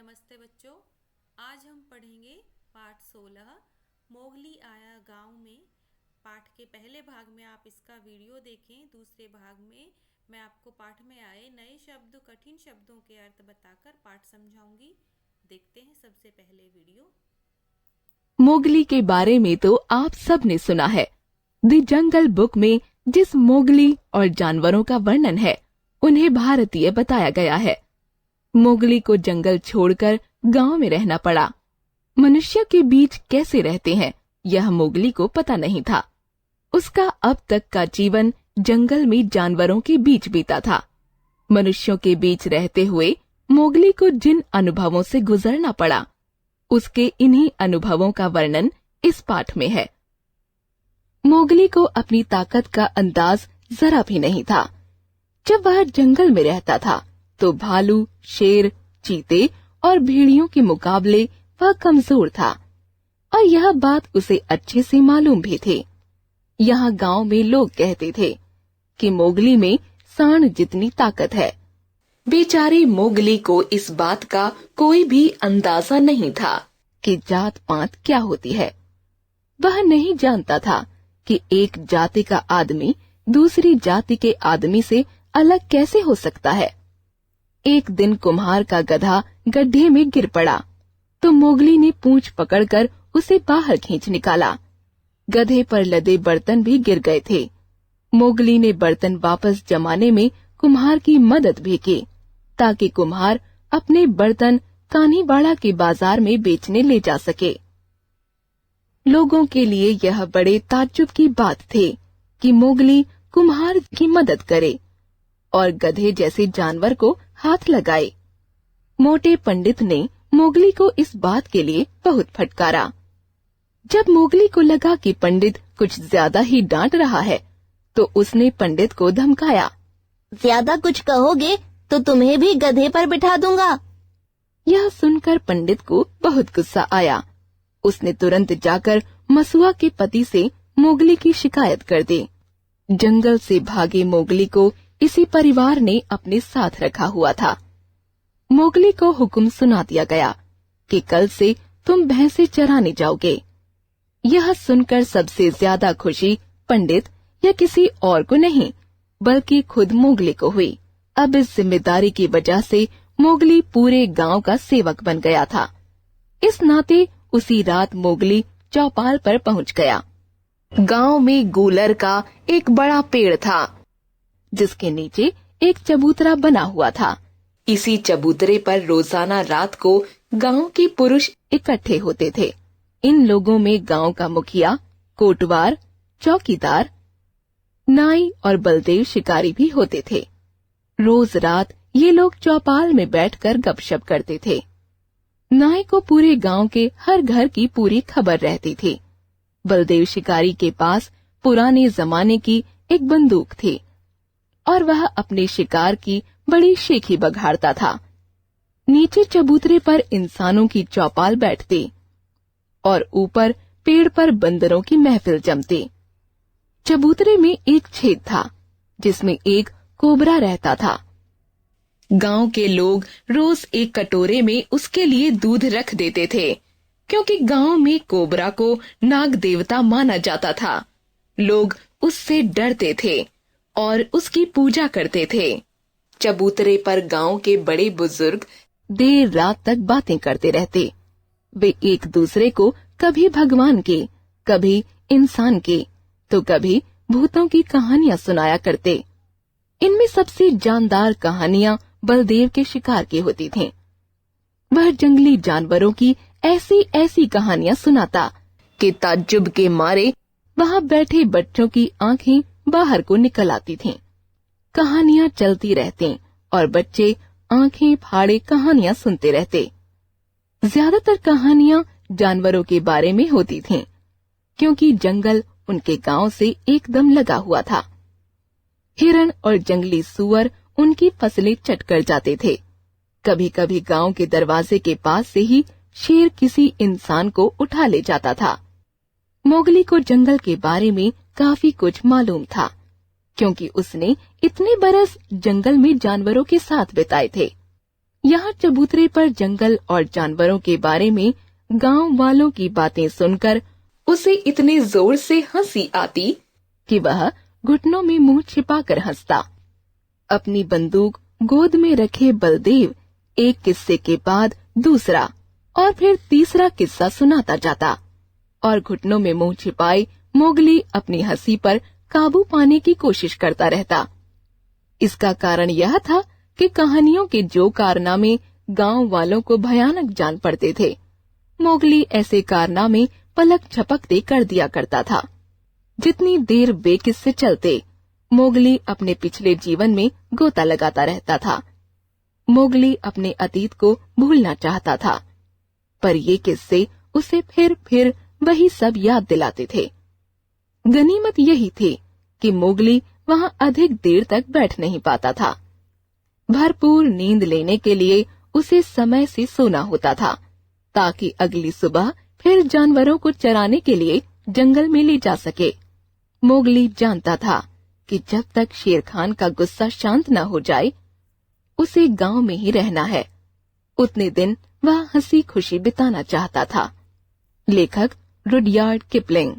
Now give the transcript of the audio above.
नमस्ते बच्चों। आज हम पढ़ेंगे पाठ 16 मोगली आया गांव में। पाठ के पहले भाग में आप इसका वीडियो देखें। दूसरे भाग में मैं आपको पाठ में आए नए शब्द, कठिन शब्दों के अर्थ बताकर पाठ समझाऊंगी। देखते हैं सबसे पहले वीडियो। मोगली के बारे में तो आप सब ने सुना है। द जंगल बुक में जिस मोगली और जानवरों का वर्णन है उन्हें भारतीय बताया गया है। मोगली को जंगल छोड़कर गांव में रहना पड़ा। मनुष्य के बीच कैसे रहते हैं यह मोगली को पता नहीं था। उसका अब तक का जीवन जंगल में जानवरों के बीच बीता था। मनुष्यों के बीच रहते हुए मोगली को जिन अनुभवों से गुजरना पड़ा उसके इन्हीं अनुभवों का वर्णन इस पाठ में है। मोगली को अपनी ताकत का अंदाज जरा भी नहीं था। जब वह जंगल में रहता था तो भालू, शेर, चीते और भेड़ियों के मुकाबले वह कमजोर था और यह बात उसे अच्छे से मालूम भी थी। यहाँ गांव में लोग कहते थे कि मोगली में सांड जितनी ताकत है। बेचारे मोगली को इस बात का कोई भी अंदाजा नहीं था कि जात पात क्या होती है। वह नहीं जानता था कि एक जाति का आदमी दूसरी जाति के आदमी से अलग कैसे हो सकता है। एक दिन कुम्हार का गधा गड्ढे में गिर पड़ा तो मोगली ने पूंछ पकड़कर उसे बाहर खींच निकाला। गधे पर लदे बर्तन भी गिर गए थे। मोगली ने बर्तन वापस जमाने में कुम्हार की मदद भी की ताकि कुम्हार अपने बर्तन कान्हीवाड़ा के बाजार में बेचने ले जा सके। लोगों के लिए यह बड़े ताज्जुब की बात थी कि मोगली कुम्हार की मदद करे और गधे जैसे जानवर को हाथ लगाए। मोटे पंडित ने मोगली को इस बात के लिए बहुत फटकारा। जब मोगली को लगा कि पंडित कुछ ज्यादा ही डांट रहा है तो उसने पंडित को धमकाया, ज्यादा कुछ कहोगे तो तुम्हें भी गधे पर बिठा दूंगा। यह सुनकर पंडित को बहुत गुस्सा आया। उसने तुरंत जाकर मसुआ के पति से मोगली की शिकायत कर दी। जंगल से भागे मोगली को इसी परिवार ने अपने साथ रखा हुआ था। मोगली को हुक्म सुना दिया गया कि कल से तुम भैंसे चराने जाओगे। यह सुनकर सबसे ज्यादा खुशी पंडित या किसी और को नहीं बल्कि खुद मोगली को हुई। अब इस जिम्मेदारी की वजह से मोगली पूरे गांव का सेवक बन गया था। इस नाते उसी रात मोगली चौपाल पर पहुंच गया। गांव में गूलर का एक बड़ा पेड़ था जिसके नीचे एक चबूतरा बना हुआ था। इसी चबूतरे पर रोजाना रात को गांव के पुरुष इकट्ठे होते थे। इन लोगों में गांव का मुखिया, कोटवार, चौकीदार, नाई और बलदेव शिकारी भी होते थे। रोज रात ये लोग चौपाल में बैठकर गपशप करते थे। नाई को पूरे गांव के हर घर की पूरी खबर रहती थी। बलदेव शिकारी के पास पुराने जमाने की एक बंदूक थी और वह अपने शिकार की बड़ी शेखी बघाड़ता था। नीचे चबूतरे पर इंसानों की चौपाल बैठती और ऊपर पेड़ पर बंदरों की महफिल जमती। चबूतरे में एक छेद था जिसमें एक कोबरा रहता था। गांव के लोग रोज एक कटोरे में उसके लिए दूध रख देते थे क्योंकि गांव में कोबरा को नाग देवता माना जाता था। लोग उससे डरते थे और उसकी पूजा करते थे। चबूतरे पर गांव के बड़े बुजुर्ग देर रात तक बातें करते रहते। वे एक दूसरे को कभी भगवान की, कभी इंसान की, तो कभी भूतों की कहानियां सुनाया करते। इनमें सबसे जानदार कहानियां बलदेव के शिकार की होती थीं। वह जंगली जानवरों की ऐसी ऐसी कहानियां सुनाता कि ताज्जुब के मारे वहां बैठे बच्चों की आंखें बाहर को निकल आती थीं। कहानियां चलती रहती और बच्चे आंखें फाड़े कहानियां सुनते रहते। ज्यादातर कहानियां जानवरों के बारे में होती थीं, क्योंकि जंगल उनके गांव से एकदम लगा हुआ था। हिरण और जंगली सूअर उनकी फसलें चट कर जाते थे। कभी कभी गांव के दरवाजे के पास से ही शेर किसी इंसान को उठा ले जाता था। मोगली को जंगल के बारे में काफी कुछ मालूम था क्योंकि उसने इतने बरस जंगल में जानवरों के साथ बिताए थे। यहाँ चबूतरे पर जंगल और जानवरों के बारे में गांव वालों की बातें सुनकर उसे इतने जोर से हंसी आती कि वह घुटनों में मुंह छिपाकर हंसता। अपनी बंदूक गोद में रखे बलदेव एक किस्से के बाद दूसरा और फिर तीसरा किस्सा सुनाता जाता और घुटनों में मुंह छिपाए मोगली अपनी हंसी पर काबू पाने की कोशिश करता रहता। इसका कारण यह था कि कहानियों के जो कारनामे गांव वालों को भयानक जान पड़ते थे, मोगली ऐसे कारनामे पलक झपकते कर दिया करता था। जितनी देर वे किस्से चलते, मोगली अपने पिछले जीवन में गोता लगाता रहता था। मोगली अपने अतीत को भूलना चाहता था, पर ये किस्से उसे फिर वही सब याद दिलाते थे। गनीमत यही थी कि मोगली वहां अधिक देर तक बैठ नहीं पाता था। भरपूर नींद लेने के लिए उसे समय से सोना होता था, ताकि अगली सुबह फिर जानवरों को चराने के लिए जंगल में ले जा सके। मोगली जानता था कि जब तक शेर खान का गुस्सा शांत न हो जाए, उसे गांव में ही रहना है। उतने दिन वह हंसी खुशी बिताना चाहता था। लेखक रुडयार्ड किपलिंग।